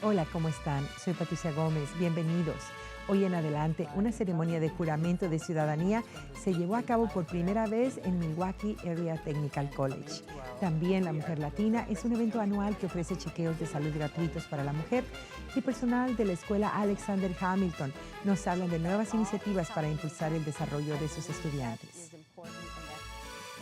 Hola, ¿cómo están? Soy Patricia Gomez. Bienvenidos. Hoy en Adelante, una ceremonia de juramento de ciudadanía se llevó a cabo por primera vez en Milwaukee Area Technical College. También la Mujer Latina es un evento anual que ofrece chequeos de salud gratuitos para la mujer, y personal de la escuela Alexander Hamilton nos hablan de nuevas iniciativas para impulsar el desarrollo de sus estudiantes.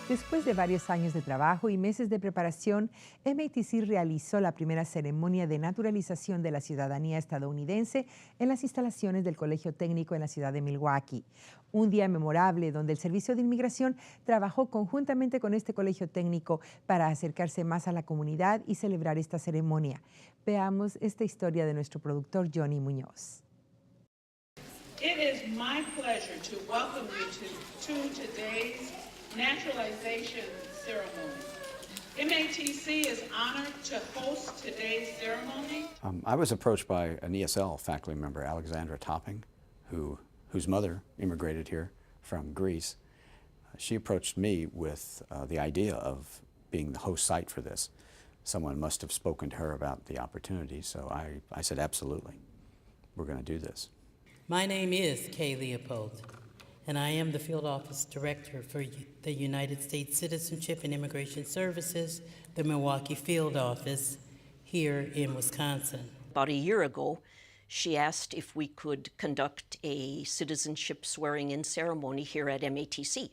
Después de varios años de trabajo y meses de preparación, MATC realizó la primera ceremonia de naturalización de la ciudadanía estadounidense en las instalaciones del Colegio Técnico en la ciudad de Milwaukee. Un día memorable donde el Servicio de Inmigración trabajó conjuntamente con este colegio técnico para acercarse más a la comunidad y celebrar esta ceremonia. Veamos esta historia de nuestro productor Johnny Muñoz. It is my pleasure to welcome you to today's naturalization ceremony. MATC is honored to host today's ceremony. I was approached by an ESL faculty member, Alexandra Topping, whose mother immigrated here from Greece. She approached me with the idea of being the host site for this. Someone must have spoken to her about the opportunity, so I said, absolutely, we're going to do this. My name is Kay Leopold, and I am the Field Office Director for the United States Citizenship and Immigration Services, the Milwaukee Field Office here in Wisconsin. About a year ago, she asked if we could conduct a citizenship swearing-in ceremony here at MATC.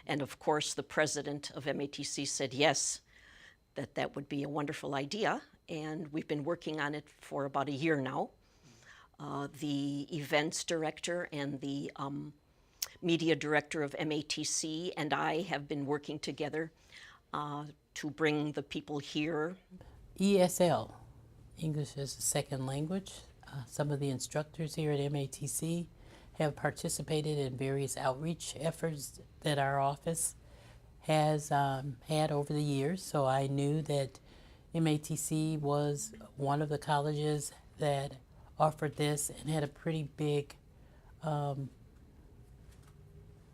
And of course, the president of MATC said yes, that would be a wonderful idea, and we've been working on it for about a year now. The events director and the media director of MATC and I have been working together to bring the people here. ESL, English as a Second Language. Some of the instructors here at MATC have participated in various outreach efforts that our office has had over the years, so I knew that MATC was one of the colleges that offered this and had a pretty big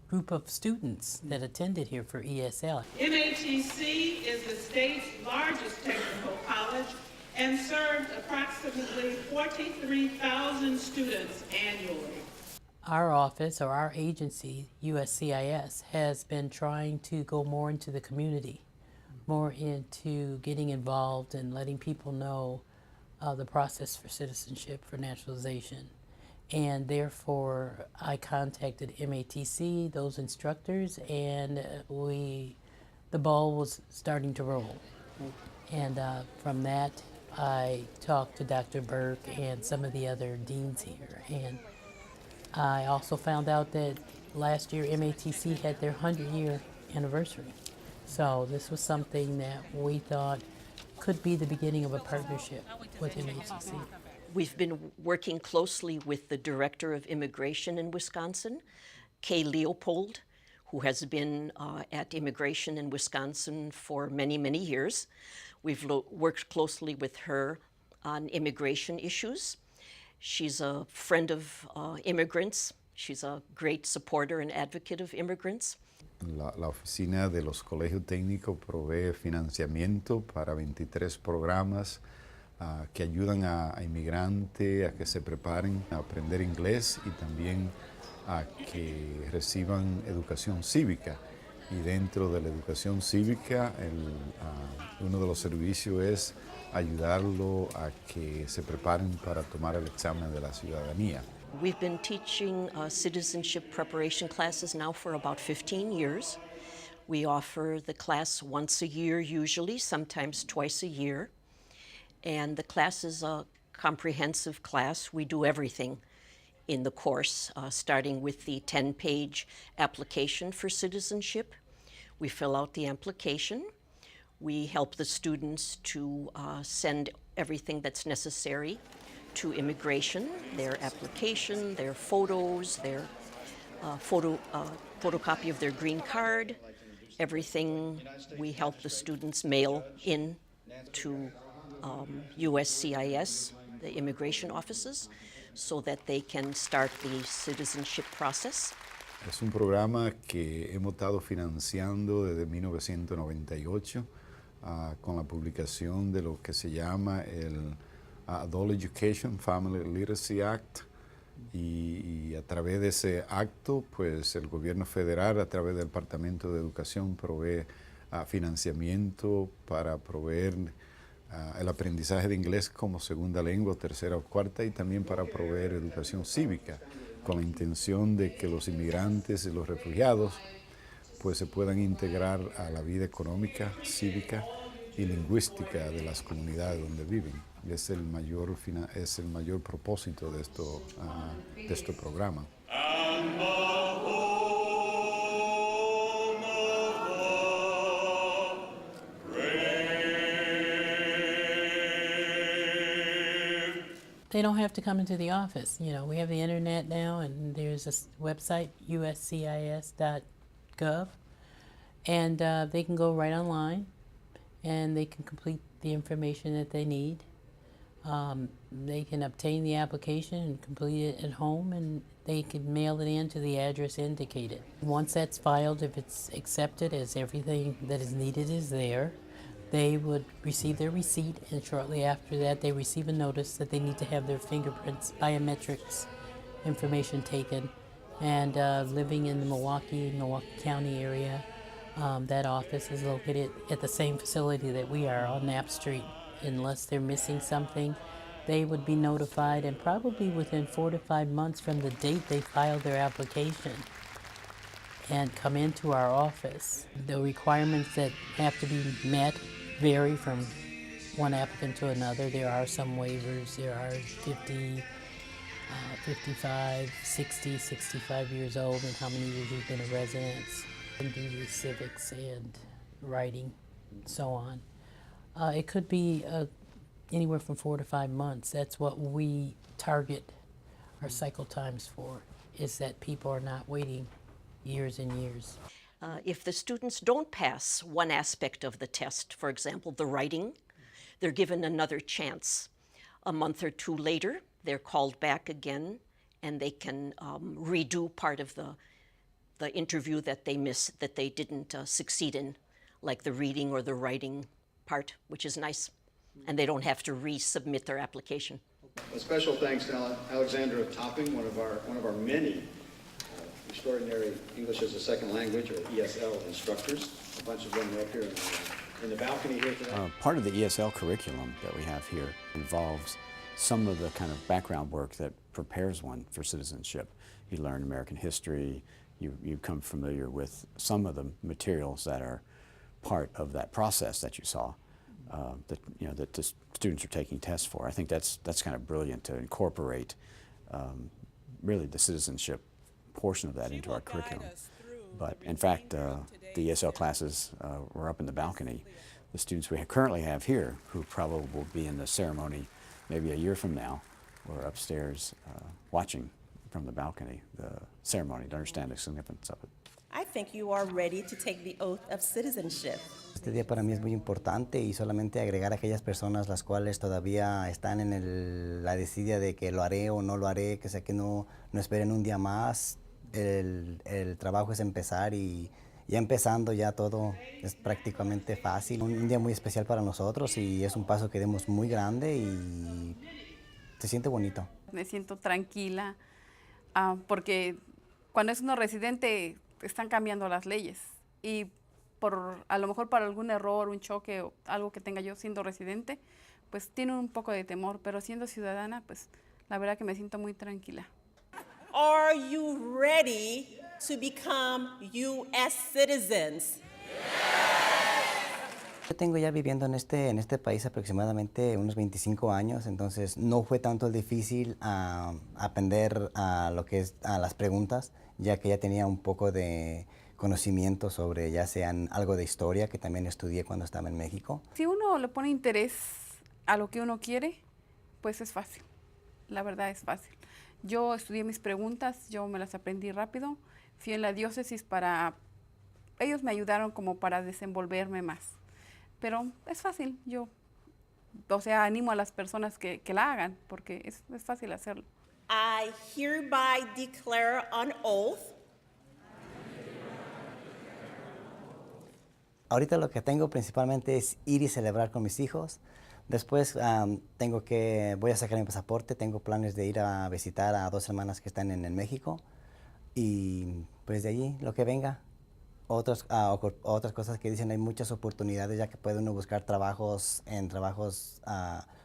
group of students that attended here for ESL. MATC is the state's largest technical college and served approximately 43,000 students annually. Our office, or our agency, USCIS, has been trying to go more into the community, more into getting involved and letting people know the process for citizenship, for naturalization. And therefore, I contacted MATC, those instructors, and the ball was starting to roll. And from that, I talked to Dr. Burke and some of the other deans here. And I also found out that last year MATC had their 100-year anniversary. So this was something that we thought could be the beginning of a partnership with MATC. We've been working closely with the Director of Immigration in Wisconsin, Kay Leopold, who has been at immigration in Wisconsin for many, many years. We've worked closely with her on immigration issues. She's a friend of immigrants. She's a great supporter and advocate of immigrants. La oficina de los colegios técnicos provee financiamiento para 23 programas que ayudan a inmigrantes a que se preparen a aprender inglés y también a que reciban educación cívica. Y dentro de la educación cívica, uno de los servicios es ayudarlo a que se preparen para tomar el examen de la ciudadanía. We've been teaching citizenship preparation classes now for about 15 years. We offer the class once a year usually, sometimes twice a year. And the class is a comprehensive class. We do everything in the course, starting with the 10-page application for citizenship. We fill out the application. We help the students to send everything that's necessary to immigration, their application, their photos, their photocopy of their green card, everything we help the students mail in to USCIS, the immigration offices, so that they can start the citizenship process. Es un programa que hemos estado financiando desde 1998 con la publicación de lo que se llama el Adult Education Family Literacy Act, y a través de ese acto, pues el gobierno federal, a través del Departamento de Educación, provee financiamiento para proveer el aprendizaje de inglés como segunda lengua, tercera o cuarta, y también para proveer educación cívica, con la intención de que los inmigrantes y los refugiados pues se puedan integrar a la vida económica, cívica y lingüística de las comunidades donde viven. Es el mayor propósito de este programa. They don't have to come into the office. You know, we have the internet now, and there's a website, uscis.gov, and they can go right online, and they can complete the information that they need. They can obtain the application and complete it at home, and they can mail it in to the address indicated. Once that's filed, if it's accepted as everything that is needed is there, they would receive their receipt, and shortly after that they receive a notice that they need to have their fingerprints, biometrics information taken. And living in the Milwaukee County area, that office is located at the same facility that we are on Knapp Street. Unless they're missing something, they would be notified, and probably within 4 to 5 months from the date they filed their application, and come into our office. The requirements that have to be met vary from one applicant to another. There are some waivers. There are 50, 55, 60, 65 years old, and how many years you've been a resident, and do the civics and writing, so on. It could be anywhere from 4 to 5 months. That's what we target our cycle times for, is that people are not waiting years and years. If the students don't pass one aspect of the test, for example, the writing, they're given another chance. A month or two later, they're called back again, and they can redo part of the interview that they missed, that they didn't succeed in, like the reading or the writing part, which is nice. And they don't have to resubmit their application. A special thanks to Alexandra Topping, one of our many extraordinary English as a Second Language, or ESL, instructors. A bunch of them are up here in the balcony here today. Part of the ESL curriculum that we have here involves some of the kind of background work that prepares one for citizenship. You learn American history, you become familiar with some of the materials that are part of that process that you saw, that the students are taking tests for. I think that's kind of brilliant to incorporate really the citizenship portion of that into our curriculum. But in fact, the ESL classes were up in the balcony. The students we currently have here, who probably will be in the ceremony maybe a year from now, were upstairs watching from the balcony the ceremony to understand the significance of it. I think you are ready to take the oath of citizenship. Este día para mí es muy importante, y solamente agregar a aquellas personas las cuales todavía están en la desidia de que lo haré o no lo haré, que sea que no esperen un día más. El trabajo es empezar, y ya empezando ya todo es prácticamente fácil. Un día muy especial para nosotros, y es un paso que demos muy grande y se siente bonito. Me siento tranquila porque cuando es uno residente están cambiando las leyes, y a lo mejor para algún error, un choque o algo que tenga yo siendo residente, pues tiene un poco de temor, pero siendo ciudadana, pues la verdad que me siento muy tranquila. Are you ready to become U.S. citizens? Yo tengo ya viviendo en este país aproximadamente unos 25 años, entonces no fue tanto difícil aprender lo que es las preguntas, ya que ya tenía un poco de conocimiento sobre, ya sean algo de historia, que también estudié cuando estaba en México. Si uno le pone interés a lo que uno quiere, pues es fácil, la verdad es fácil. Yo estudié mis preguntas, yo me las aprendí rápido, fui en la diócesis ellos me ayudaron como para desenvolverme más. Pero es fácil, animo a las personas que la hagan, porque es fácil hacerlo. I hereby declare on oath. Ahorita lo que tengo principalmente es ir y celebrar con mis hijos, Después voy a sacar mi pasaporte, tengo planes de ir a visitar a 2 hermanas que están en México y pues de allí lo que venga. Otras cosas que dicen, hay muchas oportunidades ya que puede uno buscar trabajos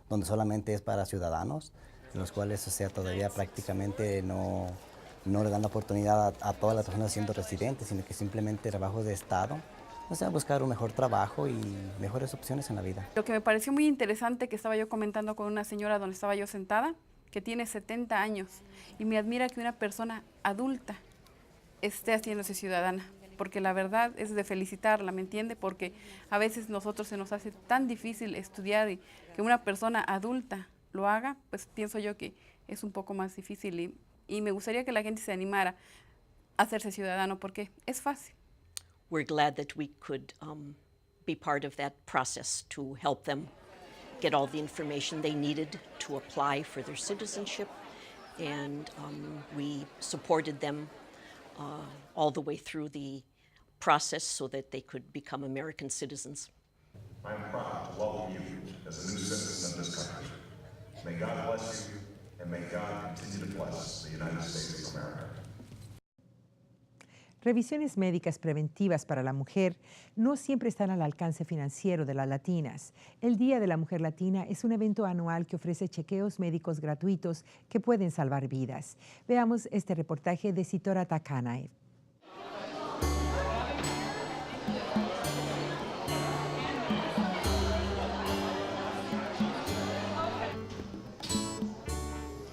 donde solamente es para ciudadanos, en los cuales, o sea, todavía prácticamente no le dan la oportunidad a todas las personas siendo residentes, sino que simplemente trabajos de Estado. O sea, buscar un mejor trabajo y mejores opciones en la vida. Lo que me pareció muy interesante, que estaba yo comentando con una señora donde estaba yo sentada, que tiene 70 años, y me admira que una persona adulta esté haciéndose ciudadana, porque la verdad es de felicitarla, ¿me entiende? Porque a veces nosotros se nos hace tan difícil estudiar y que una persona adulta lo haga, pues pienso yo que es un poco más difícil y me gustaría que la gente se animara a hacerse ciudadano porque es fácil. We're glad that we could be part of that process to help them get all the information they needed to apply for their citizenship, and we supported them all the way through the process so that they could become American citizens. I'm proud to welcome you as a new citizen of this country. May God bless you, and may God continue to bless the United States of America. Revisiones médicas preventivas para la mujer no siempre están al alcance financiero de las latinas. El Día de la Mujer Latina es un evento anual que ofrece chequeos médicos gratuitos que pueden salvar vidas. Veamos este reportaje de Sitora Takanae.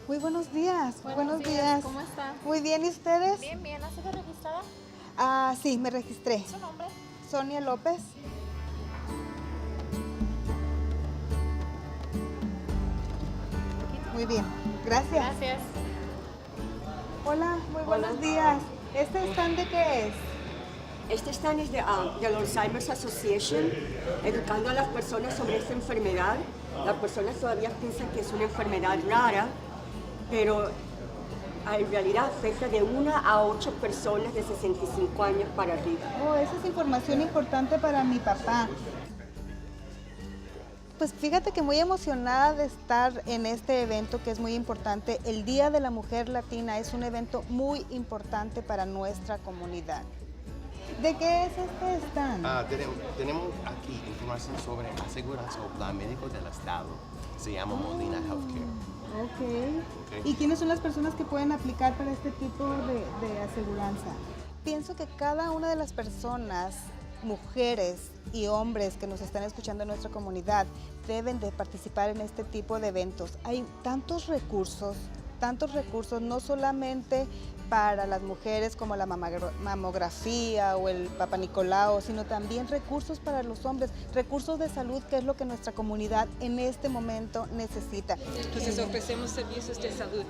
Muy buenos días, buenos días. ¿Cómo está? Muy bien, ¿y ustedes? Bien, bien. ¿Ha sido registrada? Sí, me registré. ¿Su nombre? Sonia López. Muy bien, gracias. Gracias. Hola, muy buenos días. ¿Este stand de qué es? Este stand es de la Alzheimer's Association, educando a las personas sobre esta enfermedad. Las personas todavía piensan que es una enfermedad rara, pero en realidad afecta de 1 a 8 personas de 65 años para arriba. Oh, esa es información importante para mi papá. Pues fíjate que muy emocionada de estar en este evento que es muy importante. El Día de la Mujer Latina es un evento muy importante para nuestra comunidad. ¿De qué es este stand? Tenemos aquí información sobre aseguranza o plan médico del Estado. Se llama Molina Healthcare. Okay. ¿Y quiénes son las personas que pueden aplicar para este tipo de aseguranza? Pienso que cada una de las personas, mujeres y hombres que nos están escuchando en nuestra comunidad, deben de participar en este tipo de eventos. Hay tantos recursos, no solamente para las mujeres como la mamografía o el Papa Nicolau, sino también recursos para los hombres, recursos de salud, que es lo que nuestra comunidad en este momento necesita. Entonces ofrecemos servicios de salud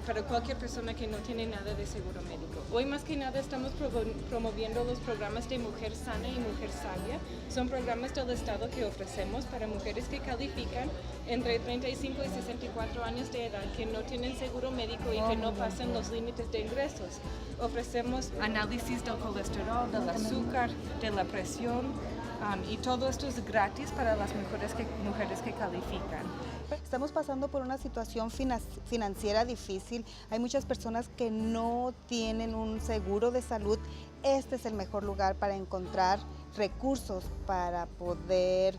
para cualquier persona que no tiene nada de seguro médico. Hoy más que nada estamos promoviendo los programas de Mujer Sana y Mujer Sabia. Son programas del Estado que ofrecemos para mujeres que califican entre 35 y 64 años de edad, que no tienen seguro médico y que no pasan los límites de ingresos. Ofrecemos análisis del colesterol, del azúcar, de la presión, y todo esto es gratis para las mujeres que califican. Estamos pasando por una situación financiera difícil. Hay muchas personas que no tienen un seguro de salud. Este es el mejor lugar para encontrar recursos para poder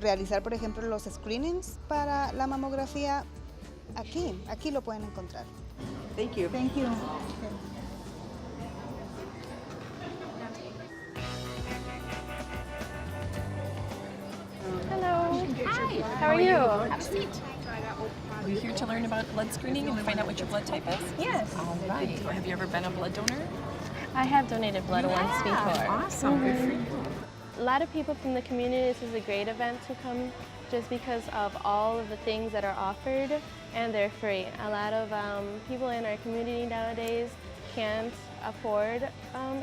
realizar, por ejemplo, los screenings para la mamografía. Aquí lo pueden encontrar. Thank you. Thank you. Hello. Hi. How are you? Have a seat. Are you here to learn about blood screening and find out what your blood type is? Yes. All right. Have you ever been a blood donor? I have donated blood once before. Awesome. Good for you. A lot of people from the community, this is a great event to come just because of all of the things that are offered, and they're free. A lot of people in our community nowadays can't afford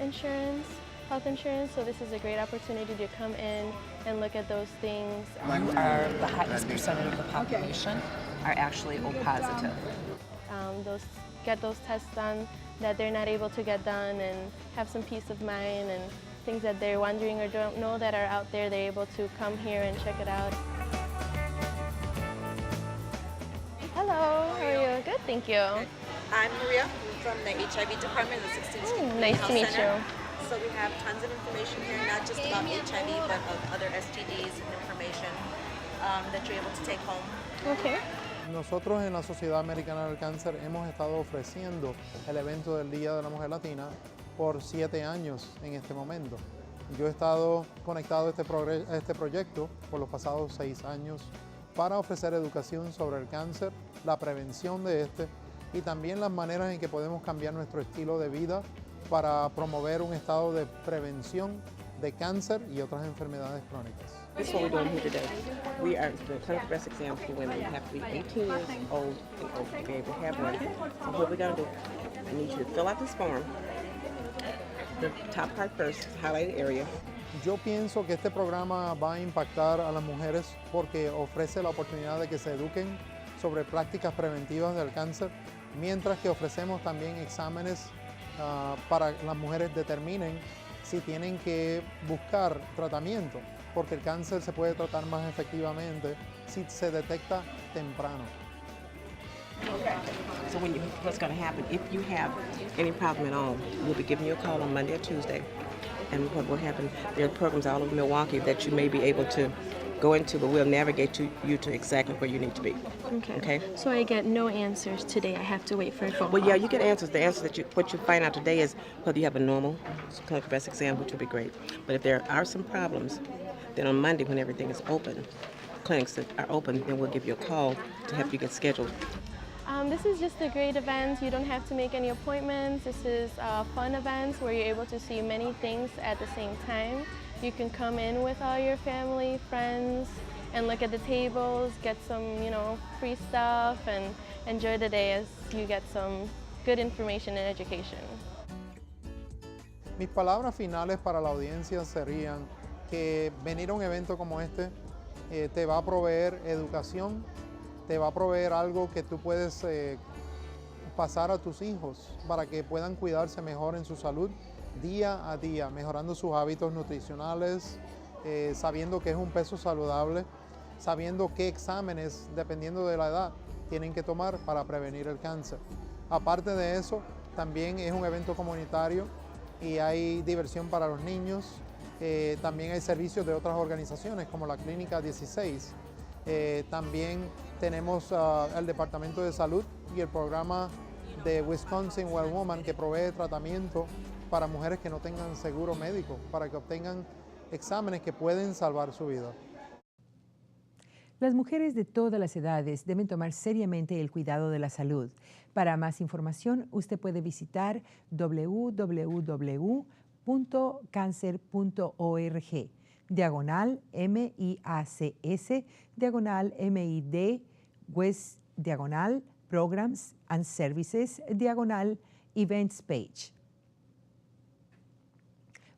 insurance, health insurance, so this is a great opportunity to come in and look at those things. You are the highest percentage of the population are actually O positive. Get those tests done that they're not able to get done, and have some peace of mind, and things that they're wondering or don't know that are out there, they're able to come here and check it out. Thank you. Okay. I'm Maria from the HIV department of the 16th Street Nice to meet Center. you. So we have tons of information here, not just about HIV, but of other STDs and information that you're able to take home. Okay. Nosotros en la Sociedad Americana del Cáncer hemos estado ofreciendo el evento del Día de la Mujer Latina por 7 años en este momento. Yo he estado conectado a este proyecto por los pasados 6 años para ofrecer educación sobre el cáncer, la prevención de este y también las maneras en que podemos cambiar nuestro estilo de vida para promover un estado de prevención de cáncer y otras enfermedades crónicas. This is what we're doing here today. We are doing clinical breast exams for women. You have to be 18 years old and over to be able to have one. So what we're going to do, I need you to fill out this form. The top part first, highlighted area. Yo pienso que este programa va a impactar a las mujeres porque ofrece la oportunidad de que se eduquen sobre prácticas preventivas del cáncer, mientras que ofrecemos también exámenes para que las mujeres determinen si tienen que buscar tratamiento, porque el cáncer se puede tratar más efectivamente si se detecta temprano. So what's going to happen, if you have any problem at all, we'll be giving you a call on Monday or Tuesday. And what will happen, there are programs all over Milwaukee that you may be able to go into, but we'll navigate you to exactly where you need to be. Okay? So I get no answers today. I have to wait for a phone Well, call. yeah, you get answers. The answers what you find out today is whether you have a normal clinical breast exam, which would be great. But if there are some problems, then on Monday when everything is open, clinics that are open, then we'll give you a call to help you get scheduled. This is just a great event. You don't have to make any appointments. This is a fun event where you're able to see many things at the same time. You can come in with all your family, friends, and look at the tables, get some, free stuff, and enjoy the day as you get some good information and education. Mis palabras finales para la audiencia serían que venir a un evento como este te va a proveer educación, te va a proveer algo que tú puedes pasar a tus hijos para que puedan cuidarse mejor en su salud día a día, mejorando sus hábitos nutricionales, sabiendo que es un peso saludable, sabiendo qué exámenes, dependiendo de la edad, tienen que tomar para prevenir el cáncer. Aparte de eso, también es un evento comunitario y hay diversión para los niños. También hay servicios de otras organizaciones como la Clínica 16. También tenemos el Departamento de Salud y el programa de Wisconsin Well Woman que provee tratamiento para mujeres que no tengan seguro médico, para que obtengan exámenes que pueden salvar su vida. Las mujeres de todas las edades deben tomar seriamente el cuidado de la salud. Para más información, usted puede visitar www.cancer.org, /MIACS, /MID, West, Programs and Services, Events Page.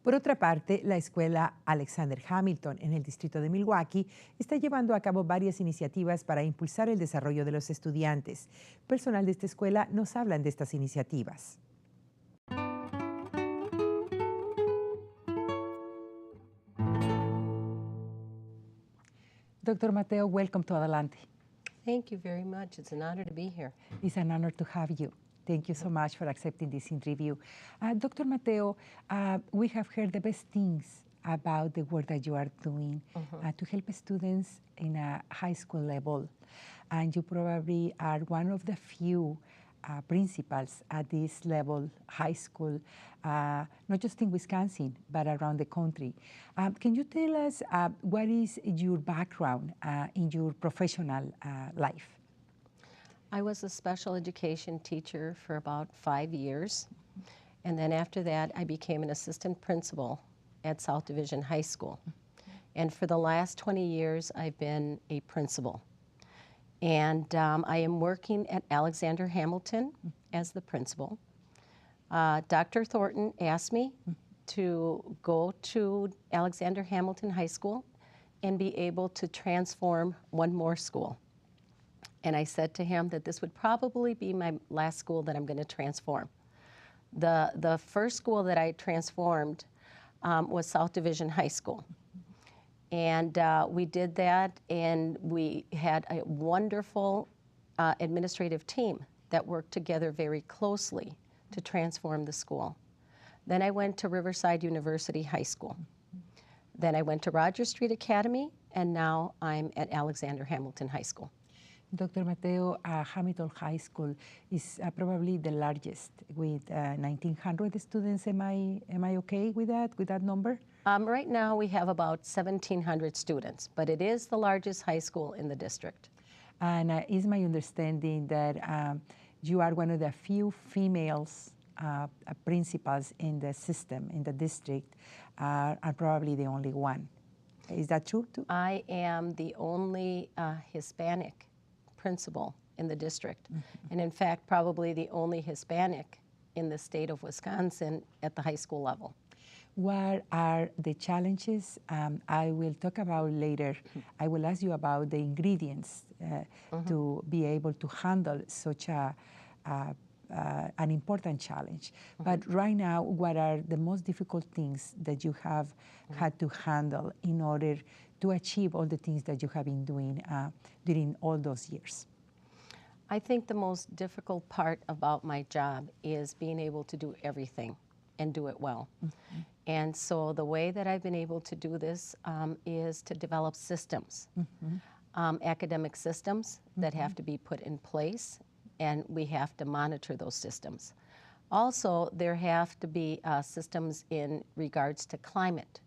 Por otra parte, la escuela Alexander Hamilton en el distrito de Milwaukee está llevando a cabo varias iniciativas para impulsar el desarrollo de los estudiantes. Personal de esta escuela nos hablan de estas iniciativas. Dr. Mateo, welcome to Adelante. Thank you very much. It's an honor to be here. It's an honor to have you. Thank you so much for accepting this interview. Dr. Mateo, we have heard the best things about the work that you are doing to help students in a high school level. And you probably are one of the few principals at this level, high school, not just in Wisconsin, but around the country. Can you tell us what is your background in your professional life? I was a special education teacher for about 5 years. And then after that, I became an assistant principal at South Division High School. And for the last 20 years, I've been a principal. And I am working at Alexander Hamilton as the principal. Dr. Thornton asked me to go to Alexander Hamilton High School and be able to transform one more school. And I said to him that this would probably be my last school that I'm going to transform. The first school that I transformed was South Division High School. And we did that, and we had a wonderful administrative team that work together very closely to transform the school. Then I went to Riverside University High School. Then I went to Rogers Street Academy, and now I'm at Alexander Hamilton High School. Dr. Mateo, Hamilton High School is probably the largest with 1,900 students. Am I okay with that number? Right now we have about 1,700 students, but it is the largest high school in the district. And it's my understanding that you are one of the few females principals in the system, in the district, and probably the only one. Is that true too? I am the only Hispanic principal in the district, and in fact probably the only Hispanic in the state of Wisconsin at the high school level. What are the challenges? I will talk about later. I will ask you about the ingredients to be able to handle such an important challenge. But right now, what are the most difficult things that you have had to handle in order to achieve all the things that you have been doing during all those years? I think the most difficult part about my job is being able to do everything and do it well. And so the way that I've been able to do this is to develop systems, academic systems that have to be put in place, and we have to monitor those systems. Also, there have to be systems in regards to climate.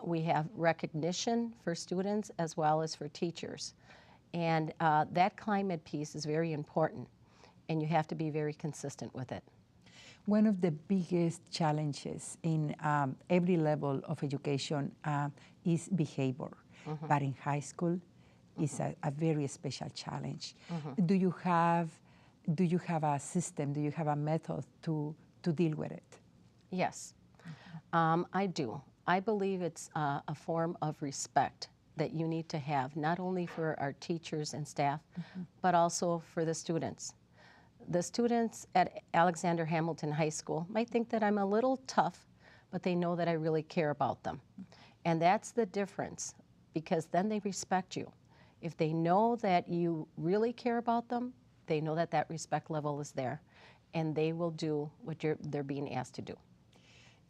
We have recognition for students as well as for teachers. And that climate piece is very important, and you have to be very consistent with it. One of the biggest challenges in every level of education is behavior, but in high school is a very special challenge. Do you have a system? Do you have a method to deal with it? Yes, I do. I believe it's a form of respect that you need to have, not only for our teachers and staff, but also for the students. The students at Alexander Hamilton High School might think that I'm a little tough, but they know that I really care about them. And that's the difference, because then they respect you. If they know that you really care about them, they know that that respect level is there, and they will do what they're being asked to do.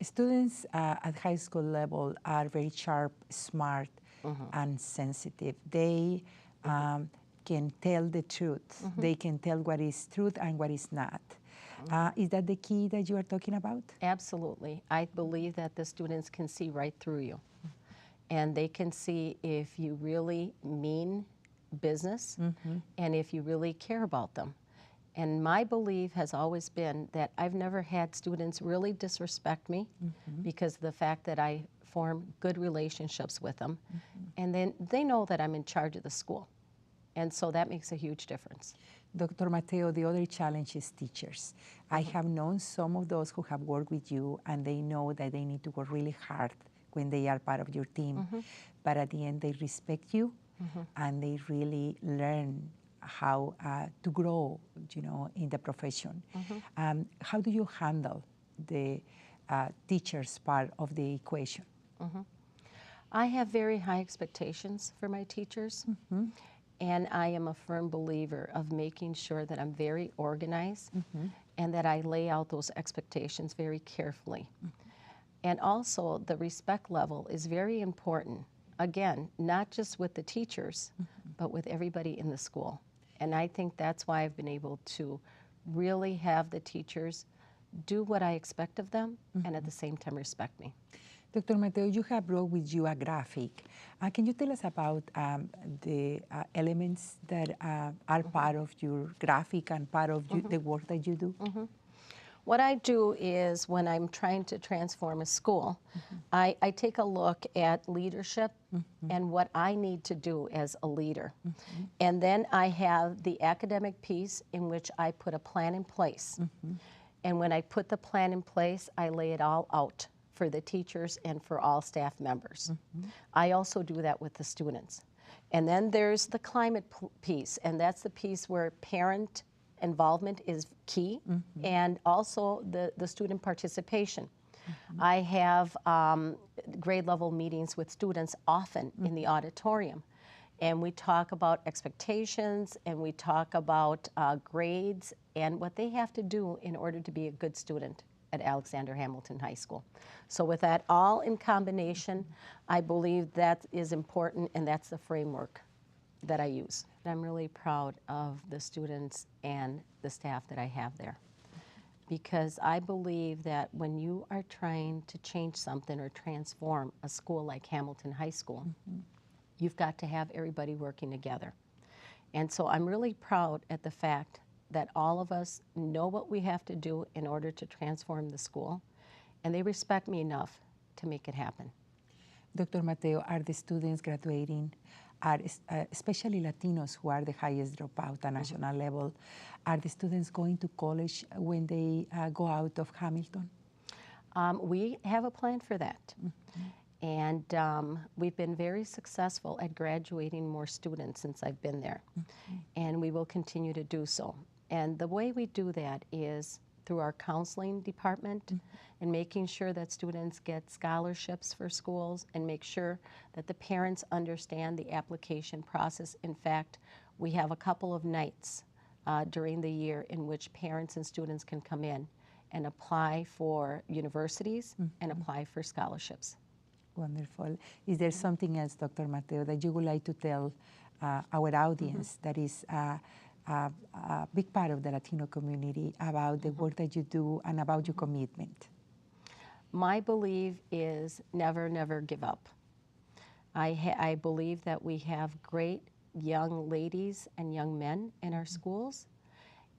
Students at high school level are very sharp, smart, and sensitive. They can tell the truth. They can tell what is truth and what is not. Is that the key that you are talking about? Absolutely. I believe that the students can see right through you. And they can see if you really mean business and if you really care about them. And my belief has always been that I've never had students really disrespect me because of the fact that I form good relationships with them. And then they know that I'm in charge of the school. And so that makes a huge difference. Dr. Mateo, the other challenge is teachers. I have known some of those who have worked with you, and they know that they need to work really hard when they are part of your team. But at the end, they respect you, and they really learn how to grow, in the profession. How do you handle the teachers part of the equation? I have very high expectations for my teachers. And I am a firm believer of making sure that I'm very organized and that I lay out those expectations very carefully. And also, the respect level is very important. Again, not just with the teachers, but with everybody in the school. And I think that's why I've been able to really have the teachers do what I expect of them and at the same time respect me. Dr. Mateo, you have brought with you a graphic. Can you tell us about the elements that are part of your graphic and part of the work that you do? What I do is when I'm trying to transform a school, I take a look at leadership and what I need to do as a leader. And then I have the academic piece in which I put a plan in place. And when I put the plan in place, I lay it all out for the teachers and for all staff members. I also do that with the students. And then there's the climate piece, and that's the piece where parent involvement is key, and also the student participation. I have grade level meetings with students often in the auditorium, And we talk about expectations, and we talk about grades and what they have to do in order to be a good student at Alexander Hamilton High School. So with that all in combination, I believe that is important, and that's the framework that I use. I'm really proud of the students and the staff that I have there, because I believe that when you are trying to change something or transform a school like Hamilton High School, you've got to have everybody working together. And so I'm really proud at the fact that all of us know what we have to do in order to transform the school, and they respect me enough to make it happen. Dr. Mateo, are the students graduating, are especially Latinos who are the highest dropout at national level, are the students going to college when they go out of Hamilton? We have a plan for that. And we've been very successful at graduating more students since I've been there. And we will continue to do so. And the way we do that is through our counseling department and making sure that students get scholarships for schools and make sure that the parents understand the application process. In fact, we have a couple of nights during the year in which parents and students can come in and apply for universities and apply for scholarships. Wonderful. Is there something else, Dr. Mateo, that you would like to tell our audience that is a big part of the Latino community about the work that you do and about your commitment? My belief is never, never give up. I believe that we have great young ladies and young men in our schools,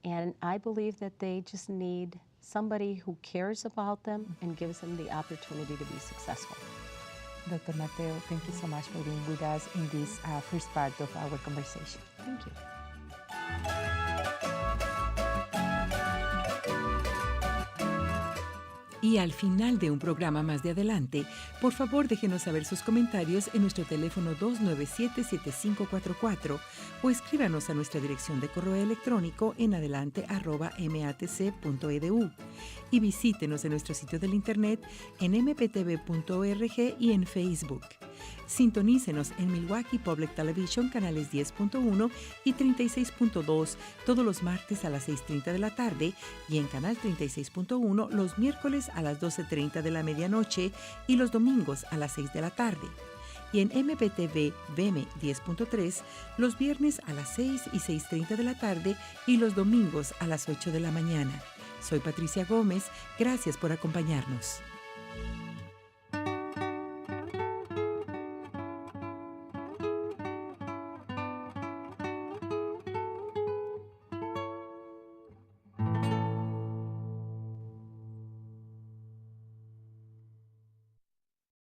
and I believe that they just need somebody who cares about them and gives them the opportunity to be successful. Dr. Mateo, thank you so much for being with us in this first part of our conversation. Thank you. Y al final de un programa más de Adelante, por favor déjenos saber sus comentarios en nuestro teléfono 297-7544 o escríbanos a nuestra dirección de correo electrónico en adelante@matc.edu y visítenos en nuestro sitio del internet en mptv.org y en Facebook. Sintonícenos en Milwaukee Public Television canales 10.1 y 36.2 todos los martes a las 6:30 de la tarde y en canal 36.1 los miércoles a las 12:30 de la medianoche y los domingos a las 6 de la tarde. Y en MPTV VM 10.3 los viernes a las 6 y 6:30 de la tarde y los domingos a las 8 de la mañana. Soy Patricia Gómez. Gracias por acompañarnos.